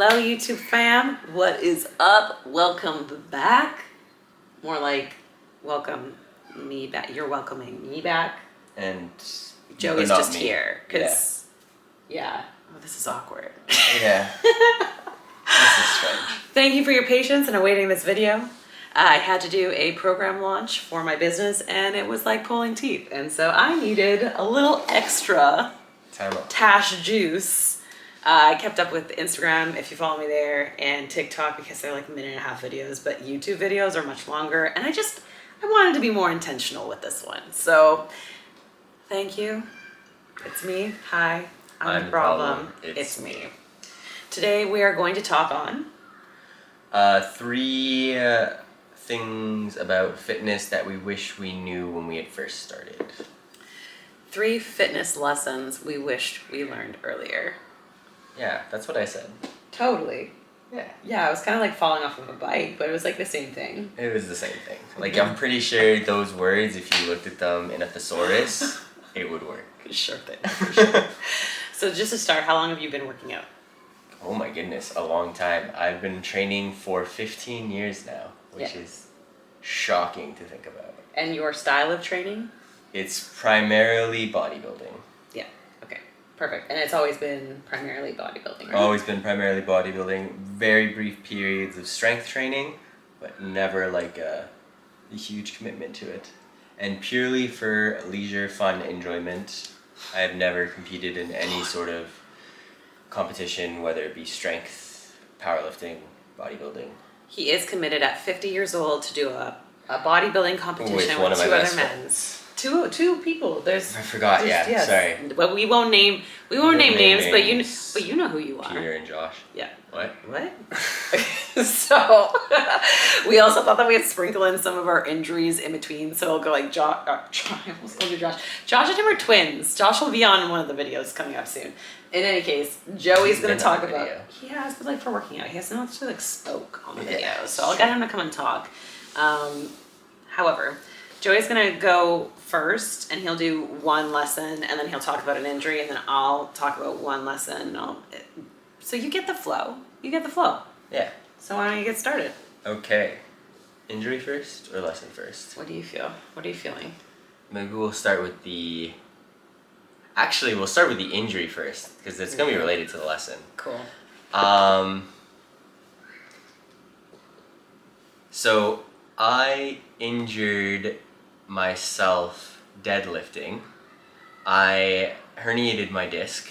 Hello, YouTube fam. What is up? Welcome back. More like, welcome me back. You're welcoming me back. And Joey's just here. Because, yeah. Oh, this is awkward. Yeah. This is strange. Thank you for your patience in awaiting this video. I had to do a program launch for my business, and it was like pulling teeth. And so I needed a little extra Tash juice. I kept up with Instagram, if you follow me there, and TikTok because they're like 1.5 minute videos, but YouTube videos are much longer. And I wanted to be more intentional with this one. So thank you. It's me. Hi. I'm the problem. It's me. Today we are going to talk on 3 things about fitness that we wish we knew when we had first started. 3 fitness lessons we wished we learned earlier. Yeah, that's what I said. Totally. Yeah. Yeah, I was kind of like falling off of a bike, but it was like the same thing. It was the same thing. Like, I'm pretty sure those words, if you looked at them in a thesaurus, it would work. Sure thing. For sure. So just to start, how long have you been working out? Oh my goodness, a long time. I've been training for 15 years now, which is shocking to think about. And your style of training? It's primarily bodybuilding. Yeah, okay, perfect. And it's always been primarily bodybuilding, right? Always been primarily bodybuilding. Very brief periods of strength training, but never like a huge commitment to it. And purely for leisure, fun, enjoyment. I have never competed in any sort of competition, whether it be strength, powerlifting, bodybuilding. He is committed at 50 years old to do a bodybuilding competition with 2 other men. Two people. I forgot. Sorry. But we won't name names, but you know who you are. Peter and Josh. Yeah. What? So we also thought that we'd sprinkle in some of our injuries in between. So it'll go like Josh. I almost called you Josh. Josh and him are twins. Josh will be on one of the videos coming up soon. In any case, Joey's going to talk about. He has, but like for working out, he has not actually like spoke on the video. So I'll get him to come and talk. However, Joey's going to go first, and he'll do 1 lesson, and then he'll talk about an injury, and then I'll talk about 1 lesson. So you get the flow. Yeah. So why don't you get started? Okay. Injury first or lesson first? What do you feel? What are you feeling? Maybe we'll start with the... Actually, we'll start with the injury first, because it's going to be related to the lesson. Cool. So I injured myself deadlifting. I herniated my disc,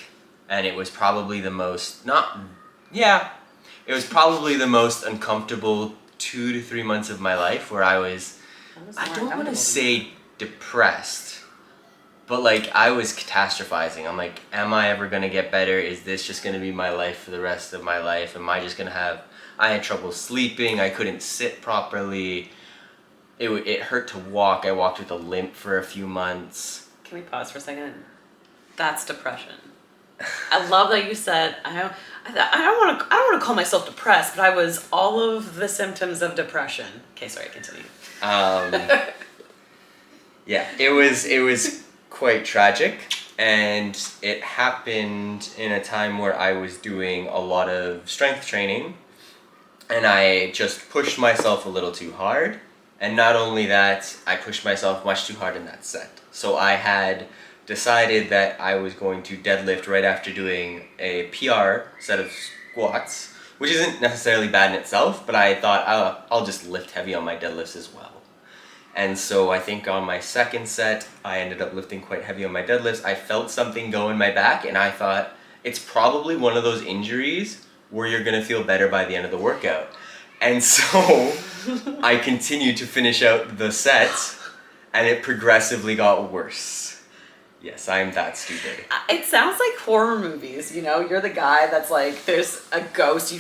and it was probably the most uncomfortable 2 to 3 months of my life, where I don't want to say depressed, but like I was catastrophizing. I'm like, am I ever gonna get better? Is this just gonna be my life for the rest of my life? Am I just gonna I had trouble sleeping, I couldn't sit properly. It hurt to walk. I walked with a limp for a few months. Can we pause for a second? That's depression. I love that you said, I don't want to call myself depressed, but I was all of the symptoms of depression. Okay, sorry, continue. Yeah, it was quite tragic, and it happened in a time where I was doing a lot of strength training, and I just pushed myself a little too hard. And not only that, I pushed myself much too hard in that set. So I had decided that I was going to deadlift right after doing a PR set of squats, which isn't necessarily bad in itself, but I thought I'll just lift heavy on my deadlifts as well. And so I think on my second set, I ended up lifting quite heavy on my deadlifts. I felt something go in my back, and I thought, it's probably one of those injuries where you're gonna feel better by the end of the workout. And so I continued to finish out the set, and it progressively got worse. Yes, I'm that stupid. It sounds like horror movies, you know? You're the guy that's like, there's a ghost, you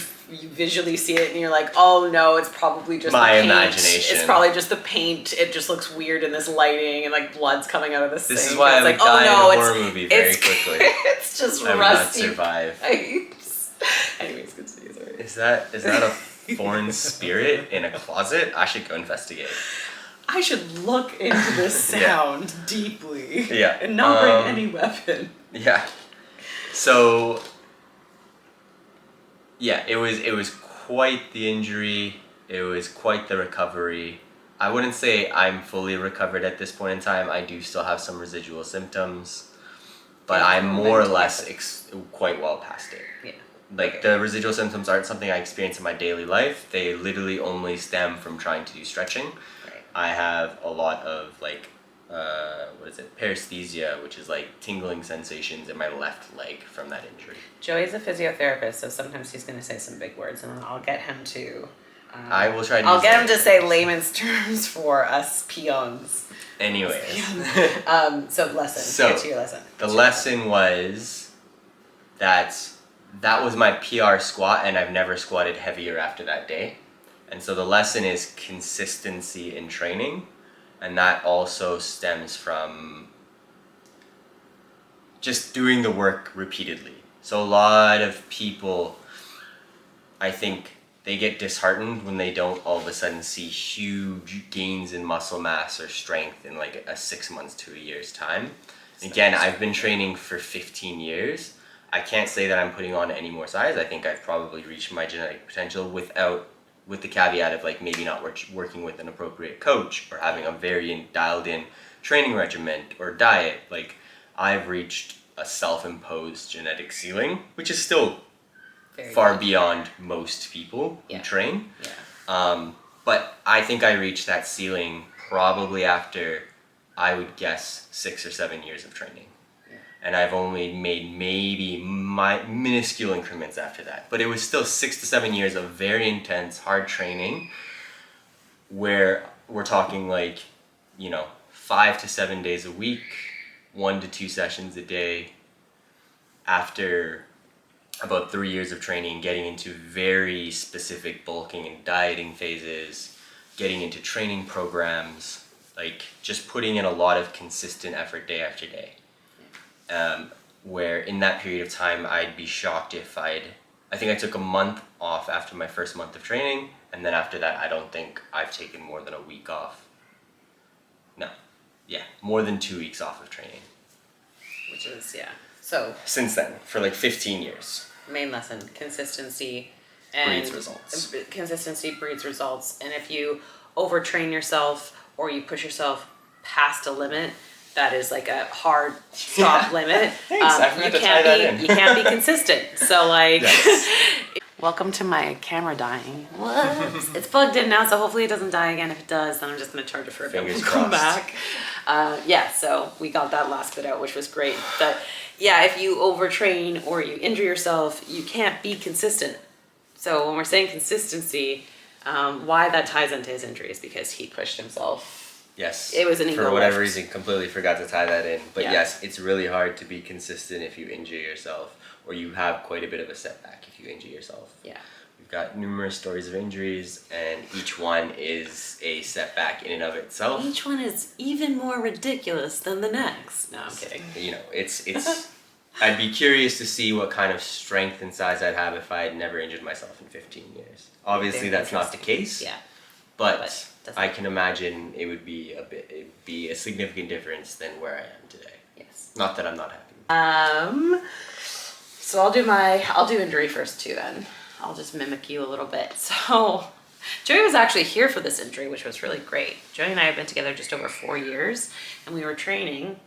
visually see it, and you're like, oh no, it's probably just my the paint. Imagination. It's probably just the paint. It just looks weird in this lighting, and like blood's coming out of the sink. This is why I would die in a horror movie very quickly. It's just I rusty. would not survive. Anyways, continue, sorry. Is that a foreign spirit in a closet? I should go investigate. I should look into this sound deeply. Yeah. And not bring any weapon. Yeah. So Yeah, it was quite the injury. It was quite the recovery. I wouldn't say I'm fully recovered at this point in time. I do still have some residual symptoms, but Yeah, I'm more or mentally, less but- quite well past it. Yeah. Like Okay. the residual symptoms aren't something I experience in my daily life. They literally only stem from trying to do stretching. Right. I have a lot of like what is it, paresthesia, which is like tingling sensations in my left leg from that injury. Joey's a physiotherapist, so sometimes he's going to say some big words, and I'll get him to. I will try to. I'll use get that him to say layman's terms for us peons. Anyways, So lesson. So, Get to your lesson. the lesson was that was my PR squat, and I've never squatted heavier after that day. And so the lesson is consistency in training, and that also stems from just doing the work repeatedly. So a lot of people, I think, they get disheartened when they don't all of a sudden see huge gains in muscle mass or strength in like a 6 months to a year's time. Again, I've been training for 15 years. I can't say that I'm putting on any more size. I think I've probably reached my genetic potential with the caveat of like maybe not working with an appropriate coach or having a very dialed in training regimen or diet. Like I've reached a self-imposed genetic ceiling, which is still Very far good. beyond most people who Yeah. train. Yeah. But I think I reached that ceiling probably after, I would guess, 6 or 7 years of training. Yeah. And I've only made maybe my minuscule increments after that. But it was still 6 to 7 years of very intense, hard training where we're talking like, 5 to 7 days a week, 1 to 2 sessions a day after about 3 years of training, getting into very specific bulking and dieting phases, getting into training programs, like just putting in a lot of consistent effort day after day. Where in that period of time, I'd be shocked if I think I took a month off after my first month of training, and then after that, I don't think I've taken more than a week off. No. Yeah, more than 2 weeks off of training. Which is, yeah. So, Since then, for like 15 years. main lesson, consistency and Breeds results. Consistency breeds results. And if you overtrain yourself or you push yourself past a limit, that is like a hard stop limit. Thanks, I forgot to tie that in. You can't be consistent. So like, Yes. welcome to my camera dying. What? It's plugged in now, so hopefully it doesn't die again. If it does, then I'm just gonna charge it for a bit. Fingers We'll come crossed. back. Yeah, so we got that last bit out, which was great. But yeah, if you overtrain or you injure yourself, you can't be consistent. So when we're saying consistency, why that ties into his injury is because he pushed himself. Yes. It was an ego For whatever lift. reason, completely forgot to tie that in. But Yeah. yes, it's really hard to be consistent if you injure yourself, or you have quite a bit of a setback if you injure yourself. Yeah. We've got numerous stories of injuries, and each one is a setback in and of itself. Each one is even more ridiculous than the next. No, I'm kidding. It's I'd be curious to see what kind of strength and size I'd have if I had never injured myself in 15 years. Obviously, Very that's not the case. Yeah. But doesn't- I can imagine it'd be a significant difference than where I am today. Yes. Not that I'm not happy. So I'll do injury first too then. I'll just mimic you a little bit. So Joey was actually here for this injury, which was really great. Joey and I have been together just over 4 years, and we were training,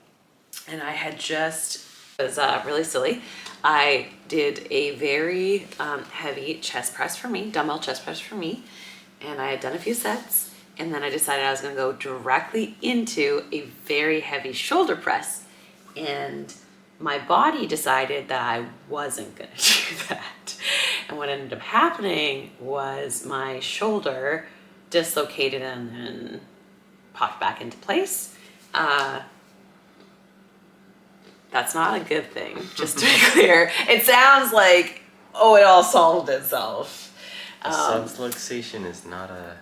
and I had just, it was really silly. I did a very heavy chest press for me, dumbbell chest press for me, and I had done a few sets, and then I decided I was gonna go directly into a very heavy shoulder press, and my body decided that I wasn't gonna do that. And what ended up happening was my shoulder dislocated and then popped back into place. That's not a good thing, just to be clear. It sounds like, oh, it all solved itself. Subluxation is not a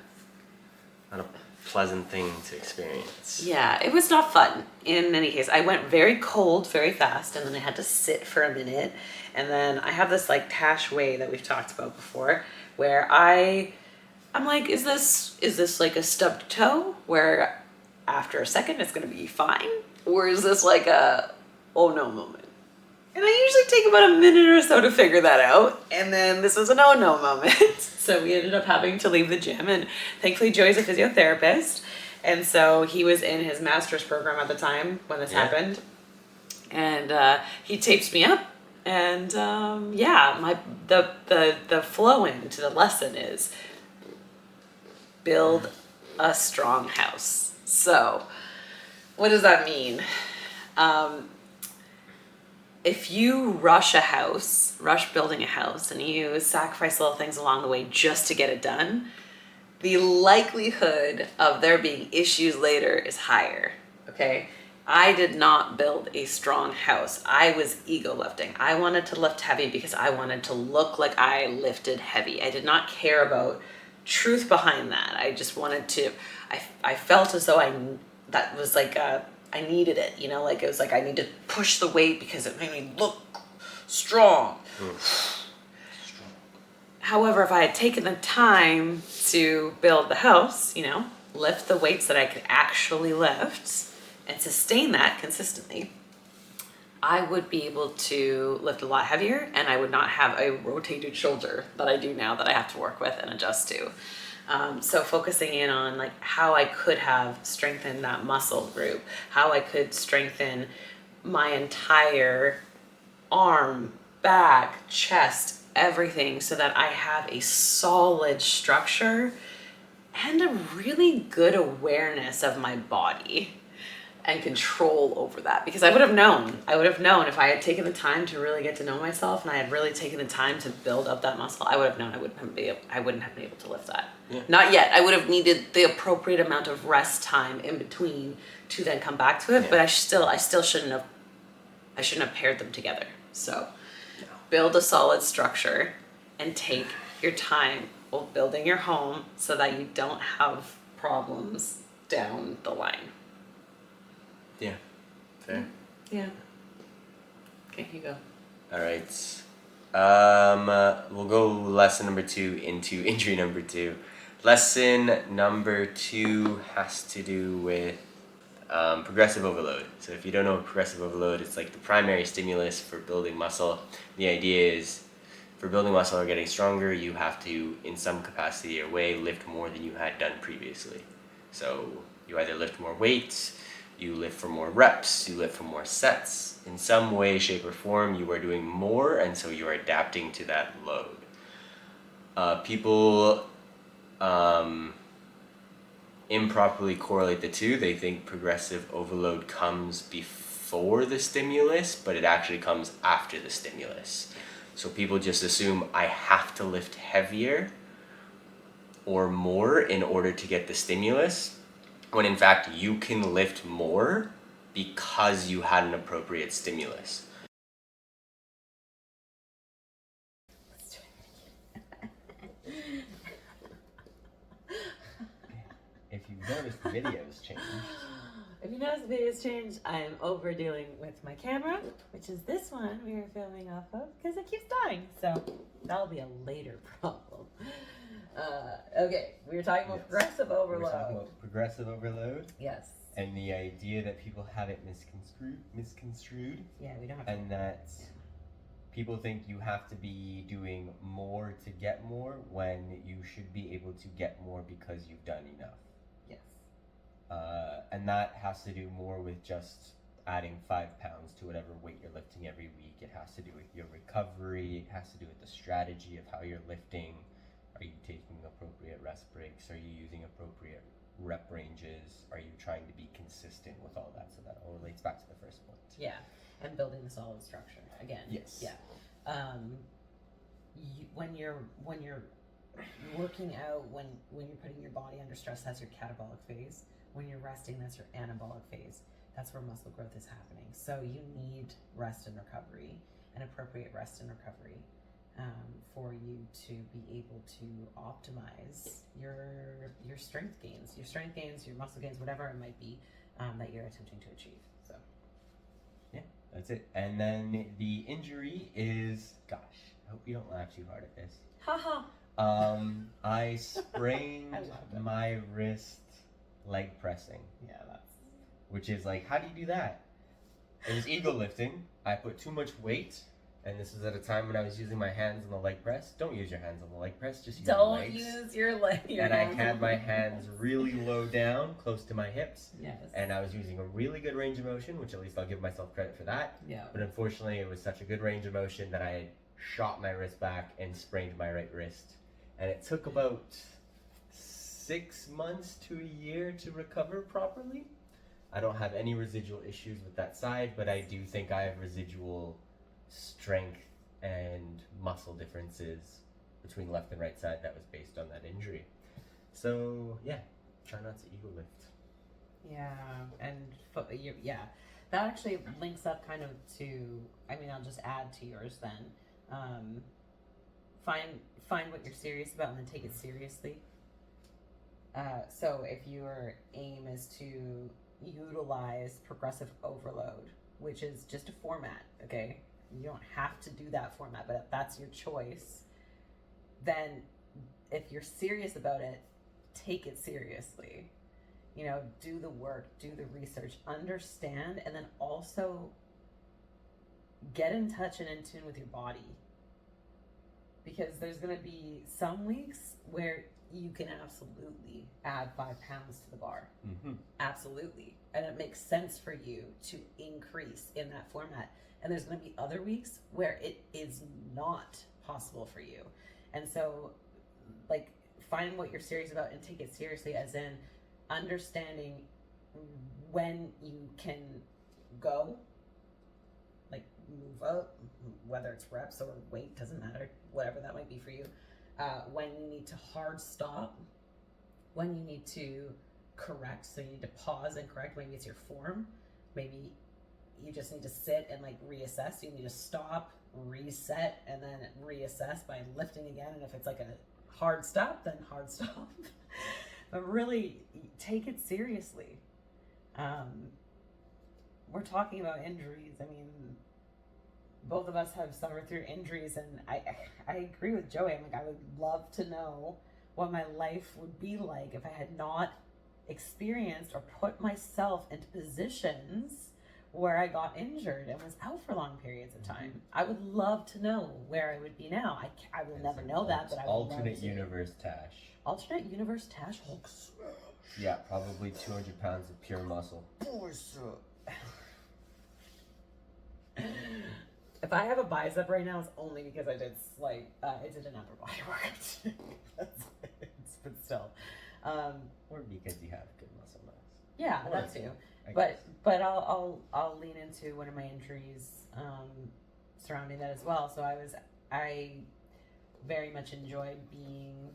pleasant thing to experience. Yeah, it was not fun. In any case, I went very cold very fast, and then I had to sit for a minute. And then I have this like Tash way that we've talked about before, where I'm like, is this like a stubbed toe where after a second it's gonna be fine, or is this like a oh no moment? And I usually take about a minute or so to figure that out. And then this was an oh no moment. So we ended up having to leave the gym. And thankfully, Joey's a physiotherapist. And so he was in his master's program at the time when this happened. And he tapes me up. And the flow into the lesson is build a strong house. So what does that mean? If you rush building a house, and you sacrifice little things along the way just to get it done, the likelihood of there being issues later is higher, okay? I did not build a strong house. I was ego lifting. I wanted to lift heavy because I wanted to look like I lifted heavy. I did not care about truth behind that. I just wanted to, I felt as though that was like I needed it, you know, like it was like I need to push the weight because it made me look strong. However, if I had taken the time to build the house, you know, lift the weights that I could actually lift and sustain that consistently, I would be able to lift a lot heavier, and I would not have a rotated shoulder that I do now that I have to work with and adjust to. So focusing in on like how I could have strengthened that muscle group, how I could strengthen my entire arm, back, chest, everything, so that I have a solid structure and a really good awareness of my body and control over that. Because I would have known if I had taken the time to really get to know myself and I had really taken the time to build up that muscle, I would have known I wouldn't have been able to lift that. Yeah. Not yet. I would have needed the appropriate amount of rest time in between to then come back to it. Yeah. But I still shouldn't have paired them together. So build a solid structure and take your time while building your home so that you don't have problems down the line. Yeah. Fair. Yeah. Okay, you go. All right. We'll go lesson number 2 into injury number 2. Lesson number 2 has to do with progressive overload. So if you don't know what progressive overload, it's like the primary stimulus for building muscle. The idea is for building muscle or getting stronger, you have to, in some capacity or way, lift more than you had done previously. So you either lift more weights, you lift for more reps, you lift for more sets. In some way, shape, or form, you are doing more, and so you are adapting to that load. People improperly correlate the two. They think progressive overload comes before the stimulus, but it actually comes after the stimulus. So people just assume I have to lift heavier or more in order to get the stimulus, when in fact you can lift more because you had an appropriate stimulus. If you've noticed the video's changed. If you notice the video's changed, I am over dealing with my camera, which is this one we were filming off of, because it keeps dying. So that'll be a later problem. Okay, we were talking about progressive overload. We were talking about progressive overload. Yes. And the idea that people have it misconstrued. Yeah, we don't have and that people think you have to be doing more to get more when you should be able to get more because you've done enough. Yes. And that has to do more with just adding 5 pounds to whatever weight you're lifting every week. It has to do with your recovery. It has to do with the strategy of how you're lifting. Are you taking appropriate rest breaks? Are you using appropriate rep ranges? Are you trying to be consistent with all that? So that all relates back to the first point. Yeah, and building the solid structure again. Yes. Yeah. When you're working out, when you're putting your body under stress, that's your catabolic phase. When you're resting, that's your anabolic phase. That's where muscle growth is happening. So you need rest and recovery, and appropriate rest and recovery, for you to be able to optimize your strength gains, your muscle gains, whatever it might be that you're attempting to achieve. So, yeah, that's it. And then the injury is, gosh, I hope you don't laugh too hard at this. Haha. I sprained my wrist leg pressing. Yeah, which is like, how do you do that? It was ego lifting. I put too much weight, and this was at a time when I was using my hands on the leg press. Don't use your hands on the leg press, just use your legs. Don't use your legs. And I had my hands really low down, close to my hips. Yes. And I was using a really good range of motion, which at least I'll give myself credit for that. Yeah. But unfortunately, it was such a good range of motion that I had shot my wrist back and sprained my right wrist. And it took about 6 months to a year to recover properly. I don't have any residual issues with that side, but I do think I have residual strength and muscle differences between left and right side that was based on that injury. So yeah, try not to ego lift. Yeah, and yeah, that actually links up kind of to. I mean, I'll just add to yours then. Find what you're serious about and then take it seriously. So if your aim is to utilize progressive overload, which is just a format, okay? You don't have to do that format, but if that's your choice, then if you're serious about it, take it seriously. You know, do the work, do the research, understand, and then also get in touch and in tune with your body. Because there's going to be some weeks where you can absolutely add 5 pounds to the bar. Mm-hmm. Absolutely. And it makes sense for you to increase in that format. And there's going to be other weeks where it is not possible for you. And so, like, find what you're serious about and take it seriously, as in understanding when you can go, like move up, whether it's reps or weight, doesn't matter, whatever that might be for you. When you need to hard stop, when you need to correct, so you need to pause and correct. Maybe it's your form, maybe you just need to sit and like reassess. You need to stop, reset, and then reassess by lifting again. And if it's like a hard stop, then hard stop. But really take it seriously. We're talking about injuries. I mean, both of us have suffered through injuries, and I agree with Joey. I'm like, I would love to know what my life would be like if I had not experienced or put myself into positions where I got injured and was out for long periods of time. I would love to know where I would be now. I will never know that, but I would alternate love to. universe Tash. Alternate universe Tash Hulk. Yeah, probably 200 pounds of pure muscle. If I have a bicep right now, it's only because I did an upper body workout. That's it. But still, Or because you have good muscle mass. yeah, that too. But I'll lean into one of my injuries surrounding that as well. So I very much enjoyed being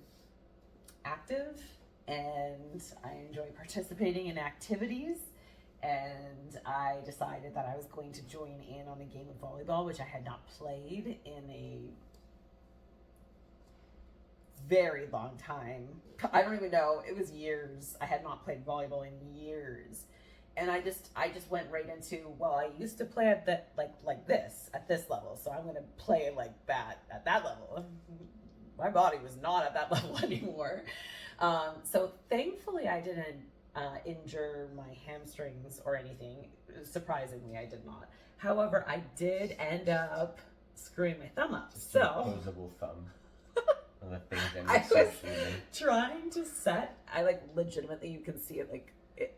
active, and I enjoy participating in activities. And I decided that I was going to join in on a game of volleyball, which I had not played in a very long time. I don't even know. It was years. I had not played volleyball in years. And I just went right into, well, I used to play at that like this at this level, so I'm going to play like that at that level. My body was not at that level anymore. So thankfully I didn't injure my hamstrings or anything. Surprisingly, I did not. However, I did end up screwing my thumb up. Just so opposable thumb. The things that I makes sense was to me. trying to set. I like legitimately, you can see it.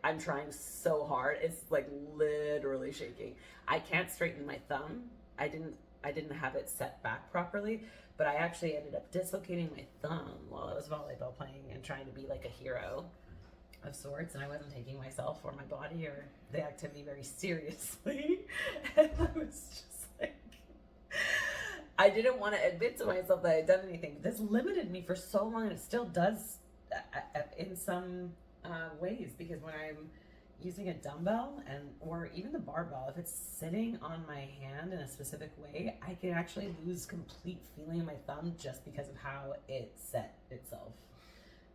I'm trying so hard. It's like literally shaking. I can't straighten my thumb. I didn't have it set back properly, but I actually ended up dislocating my thumb while I was volleyball playing and trying to be like a hero of sorts, and I wasn't taking myself or my body or the activity very seriously. And I was just like, I didn't want to admit to myself that I had done anything. But this limited me for so long, and it still does in some ways, because when I'm using a dumbbell or even the barbell, if it's sitting on my hand in a specific way, I can actually lose complete feeling in my thumb just because of how it set itself,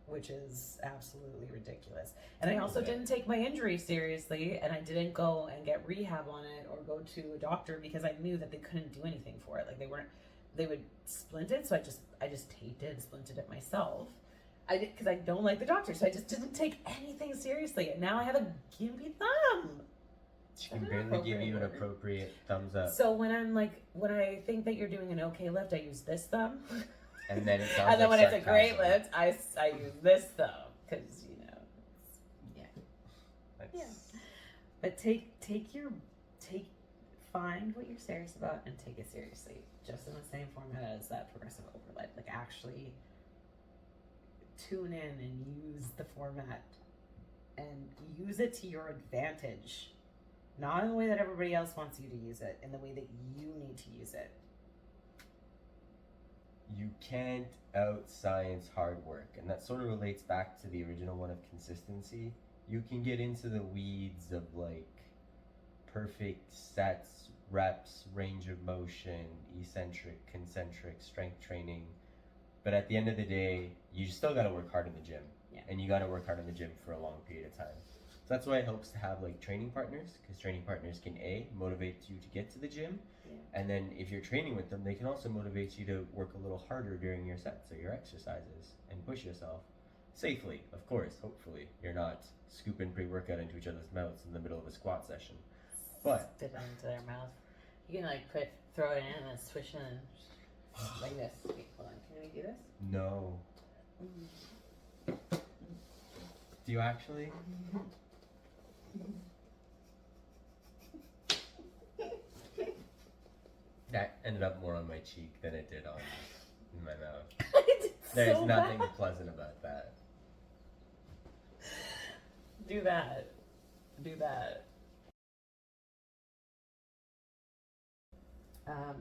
which is absolutely ridiculous. And I also didn't take my injury seriously, and I didn't go and get rehab on it or go to a doctor because I knew that they couldn't do anything for it. Like they would splint it, so I just taped it and splinted it myself. I did, because I don't like the doctor, so I just didn't take anything seriously. And now I have a gimpy thumb. She can barely give you an appropriate thumbs up. So when I think that you're doing an okay lift, I use this thumb. And then it sounds and then like when sarcasm. it's a great lift, I use this thumb because yeah. But find what you're serious about and take it seriously, just in the same format as that progressive overload. Like actually tune in and use the format and use it to your advantage, not in the way that everybody else wants you to use it, in the way that you need to use it. You can't out-science hard work, and that sort of relates back to the original one of consistency. You can get into the weeds of like perfect sets, reps, range of motion, eccentric, concentric, strength training, but at the end of the day, you still got to work hard in the gym. Yeah. And you got to work hard in the gym for a long period of time. So that's why it helps to have like training partners, because training partners can motivate you to get to the gym, and then if you're training with them, they can also motivate you to work a little harder during your sets or your exercises and push yourself safely, of course. Hopefully you're not scooping pre-workout into each other's mouths in the middle of a squat session, but spit it into their mouth. You can like throw it in and then swish it in like this. Wait, hold on, can we do this? No. Do you actually? That ended up more on my cheek than it did on my mouth. There's so nothing bad. pleasant about that. Do that.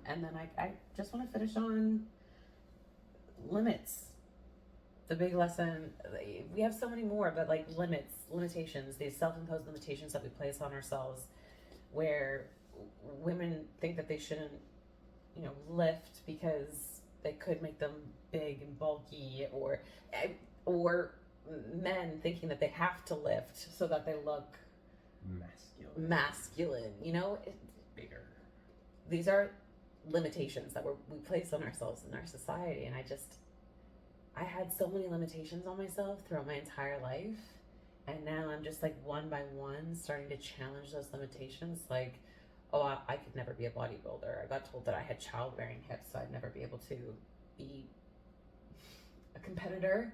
And then I just want to finish on limits. The big lesson, we have so many more, but like limitations, these self-imposed limitations that we place on ourselves, where women think that they shouldn't, lift because they could make them big and bulky, or men thinking that they have to lift so that they look masculine, bigger. These are limitations that we place on ourselves in our society, and I had so many limitations on myself throughout my entire life, and now I'm just like one by one starting to challenge those limitations. Like, I could never be a bodybuilder. I got told that I had childbearing hips, so I'd never be able to be a competitor,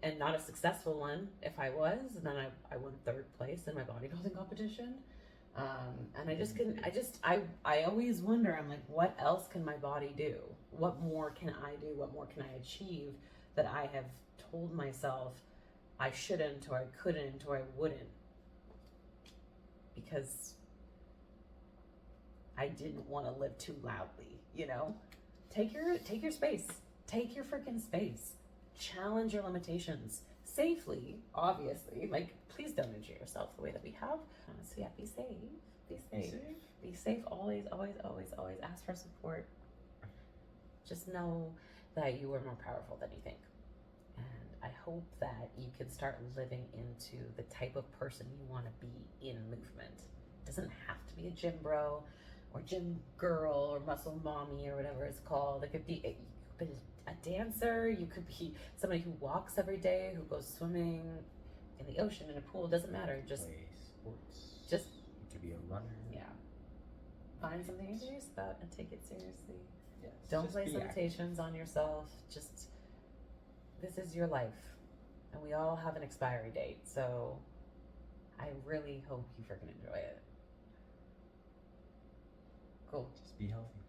and not a successful one if I was. And then I won 3rd place in my bodybuilding competition. And I just couldn't, I always wonder, I'm like, what else can my body do? What more can I do? What more can I achieve that I have told myself I shouldn't, or I couldn't, or I wouldn't? Because I didn't want to live too loudly, Take your space. Take your freaking space. Challenge your limitations. Safely, obviously. Like, please don't injure yourself the way that we have. So yeah, be safe. Be safe. Always ask for support. Just know that you are more powerful than you think. And I hope that you can start living into the type of person you want to be in movement. It doesn't have to be a gym bro or gym girl or muscle mommy or whatever it's called. It could be a dancer. You could be somebody who walks every day, who goes swimming in the ocean, in a pool. It doesn't matter. Just play sports. Just to be a runner. Yeah. Find something you're serious about and take it seriously. Yes, don't place limitations on yourself. Just, this is your life, and we all have an expiry date. So I really hope you freaking enjoy it. Cool. Just be healthy.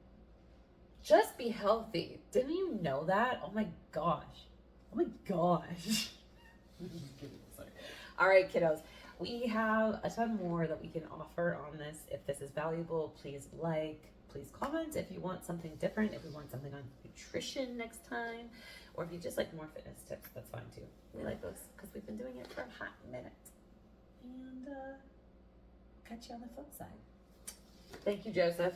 Just be healthy. Didn't you know that? Oh my gosh. Sorry. All right, kiddos. We have a ton more that we can offer on this. If this is valuable, please please comment if you want something different, if we want something on nutrition next time, or if you just like more fitness tips, that's fine too. We like those because we've been doing it for a hot minute. And catch you on the flip side. Thank you, Joseph.